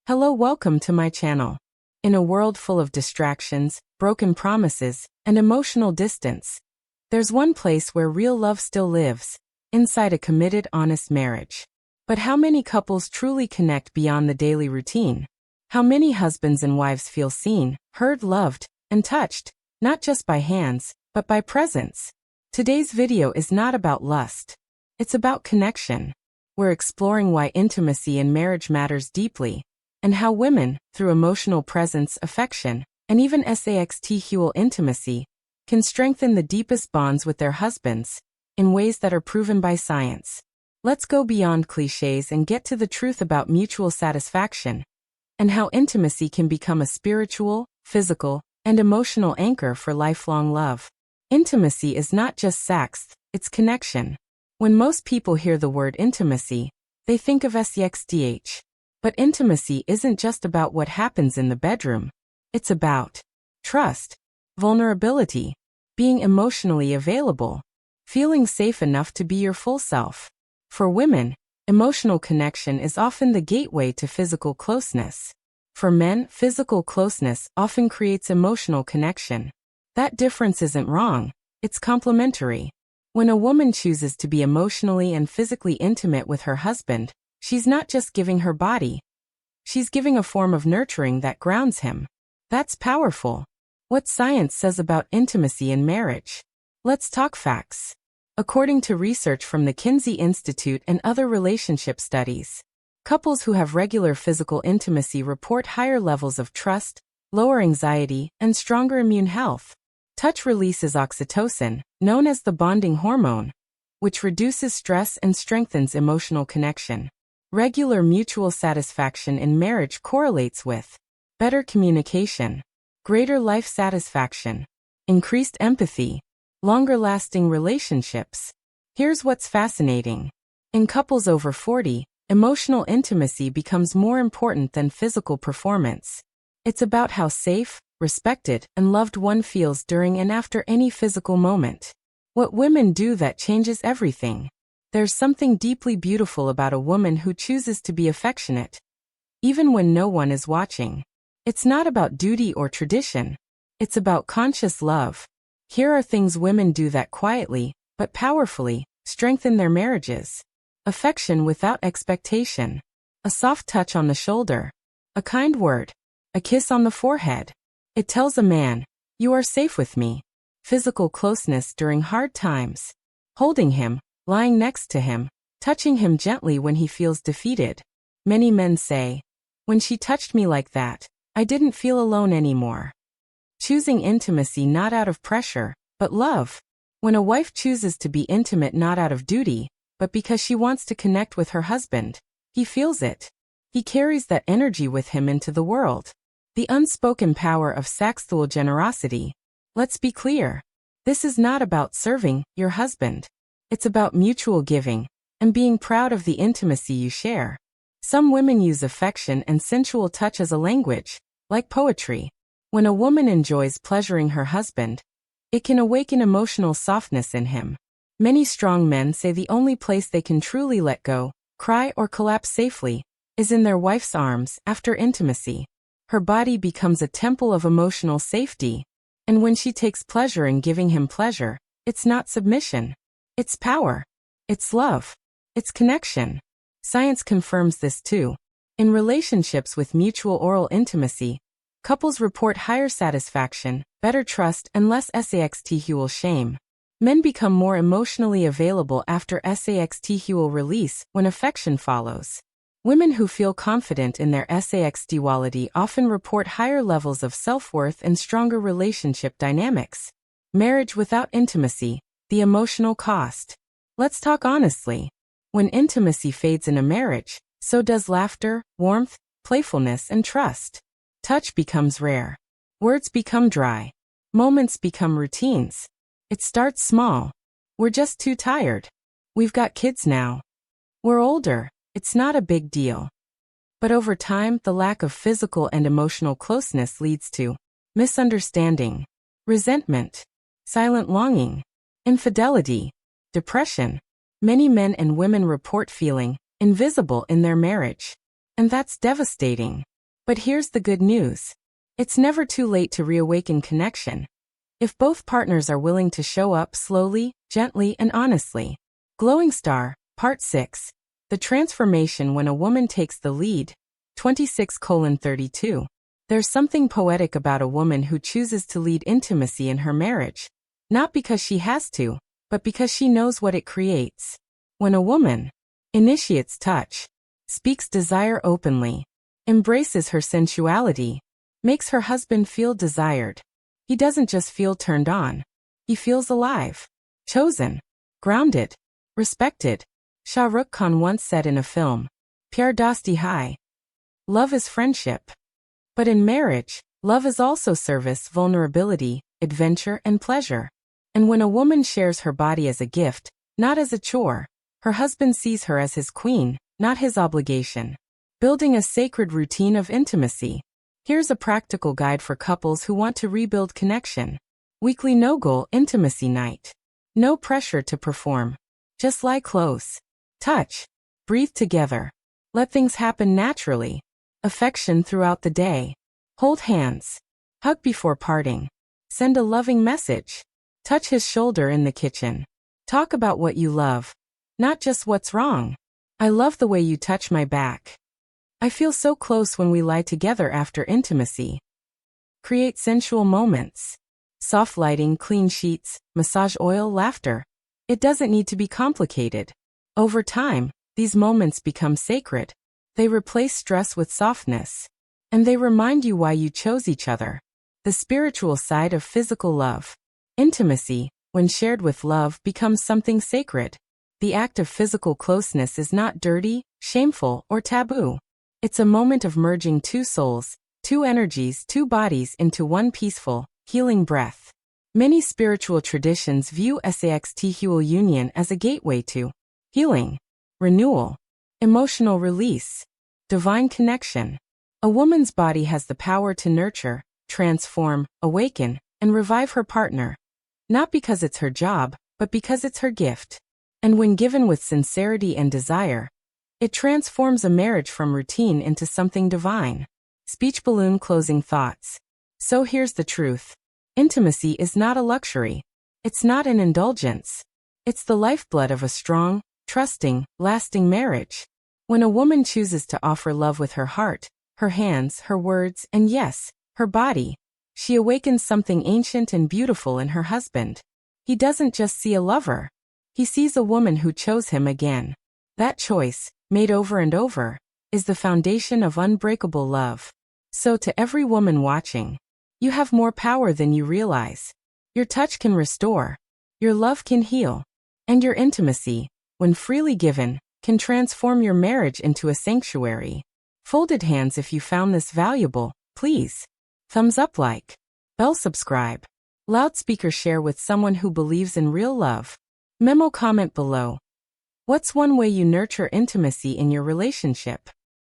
Hello, welcome to my channel. In a world full of distractions, broken promises, and emotional distance, there's one place where real love still lives, inside a committed, honest marriage. But how many couples truly connect beyond the daily routine? How many husbands and wives feel seen, heard, loved, and touched, not just by hands, but by presence? Today's video is not about lust. It's about connection. We're exploring why intimacy in marriage matters deeply, and how women, through emotional presence, affection, and even sexual intimacy, can strengthen the deepest bonds with their husbands in ways that are proven by science. Let's go beyond cliches and get to the truth about mutual satisfaction and how intimacy can become a spiritual, physical, and emotional anchor for lifelong love. Intimacy is not just sex, it's connection. When most people hear the word intimacy, they think of sex. But intimacy isn't just about what happens in the bedroom. It's about trust, vulnerability, being emotionally available, feeling safe enough to be your full self. For women, emotional connection is often the gateway to physical closeness. For men, physical closeness often creates emotional connection. That difference isn't wrong, it's complementary. When a woman chooses to be emotionally and physically intimate with her husband, she's not just giving her body. She's giving a form of nurturing that grounds him. That's powerful. What science says about intimacy in marriage? Let's talk facts. According to research from the Kinsey Institute and other relationship studies, couples who have regular physical intimacy report higher levels of trust, lower anxiety, and stronger immune health. Touch releases oxytocin, known as the bonding hormone, which reduces stress and strengthens emotional connection. Regular mutual satisfaction in marriage correlates with better communication, greater life satisfaction, increased empathy, longer-lasting relationships. Here's what's fascinating. In couples over 40, emotional intimacy becomes more important than physical performance. It's about how safe, respected, and loved one feels during and after any physical moment. What women do that changes everything. There's something deeply beautiful about a woman who chooses to be affectionate, even when no one is watching. It's not about duty or tradition. It's about conscious love. Here are things women do that quietly, but powerfully, strengthen their marriages. Affection without expectation. A soft touch on the shoulder. A kind word. A kiss on the forehead. It tells a man, "You are safe with me." Physical closeness during hard times. Holding him, lying next to him, touching him gently when he feels defeated. Many men say, "When she touched me like that, I didn't feel alone anymore." Choosing intimacy not out of pressure, but love. When a wife chooses to be intimate not out of duty, but because she wants to connect with her husband, he feels it. He carries that energy with him into the world. The unspoken power of sexual generosity. Let's be clear. This is not about serving your husband. It's about mutual giving and being proud of the intimacy you share. Some women use affection and sensual touch as a language, like poetry. When a woman enjoys pleasuring her husband, it can awaken emotional softness in him. Many strong men say the only place they can truly let go, cry, or collapse safely is in their wife's arms after intimacy. Her body becomes a temple of emotional safety, and when she takes pleasure in giving him pleasure, it's not submission. It's power. It's love. It's connection. Science confirms this too. In relationships with mutual oral intimacy, couples report higher satisfaction, better trust, and less sexual shame. Men become more emotionally available after sexual release when affection follows. Women who feel confident in their sexuality often report higher levels of self-worth and stronger relationship dynamics. Marriage without intimacy. The emotional cost. Let's talk honestly. When intimacy fades in a marriage, so does laughter, warmth, playfulness, and trust. Touch becomes rare. Words become dry. Moments become routines. It starts small. We're just too tired. We've got kids now. We're older. It's not a big deal. But over time, the lack of physical and emotional closeness leads to misunderstanding, resentment, silent longing, infidelity, depression. Many men and women report feeling invisible in their marriage. And that's devastating. But here's the good news. It's never too late to reawaken connection. If both partners are willing to show up slowly, gently, and honestly. Glowing Star, Part 6. The Transformation When a Woman Takes the Lead. 26:32. There's something poetic about a woman who chooses to lead intimacy in her marriage. Not because she has to, but because she knows what it creates. When a woman initiates touch, speaks desire openly, embraces her sensuality, makes her husband feel desired, he doesn't just feel turned on. He feels alive, chosen, grounded, respected. Shah Rukh Khan once said in a film, "Pyar dosti hai." Love is friendship. But in marriage, love is also service, vulnerability, adventure, and pleasure. And when a woman shares her body as a gift, not as a chore, her husband sees her as his queen, not his obligation. Building a sacred routine of intimacy. Here's a practical guide for couples who want to rebuild connection. Weekly no-goal intimacy night. No pressure to perform. Just lie close. Touch. Breathe together. Let things happen naturally. Affection throughout the day. Hold hands. Hug before parting. Send a loving message. Touch his shoulder in the kitchen. Talk about what you love, not just what's wrong. I love the way you touch my back. I feel so close when we lie together after intimacy. Create sensual moments. Soft lighting, clean sheets, massage oil, laughter. It doesn't need to be complicated. Over time, these moments become sacred. They replace stress with softness. And they remind you why you chose each other. The spiritual side of physical love. Intimacy, when shared with love, becomes something sacred. The act of physical closeness is not dirty, shameful, or taboo. It's a moment of merging two souls, two energies, two bodies into one peaceful, healing breath. Many spiritual traditions view sexual union as a gateway to healing, renewal, emotional release, divine connection. A woman's body has the power to nurture, transform, awaken, and revive her partner. Not because it's her job, but because it's her gift. And when given with sincerity and desire, it transforms a marriage from routine into something divine. Speech balloon closing thoughts. So here's the truth. Intimacy is not a luxury. It's not an indulgence. It's the lifeblood of a strong, trusting, lasting marriage. When a woman chooses to offer love with her heart, her hands, her words, and yes, her body, she awakens something ancient and beautiful in her husband. He doesn't just see a lover. He sees a woman who chose him again. That choice, made over and over, is the foundation of unbreakable love. So to every woman watching, you have more power than you realize. Your touch can restore. Your love can heal. And your intimacy, when freely given, can transform your marriage into a sanctuary. Folded hands if you found this valuable, please. Thumbs up, like, bell, subscribe. Loudspeaker, share with someone who believes in real love. Memo, comment below. What's one way you nurture intimacy in your relationship?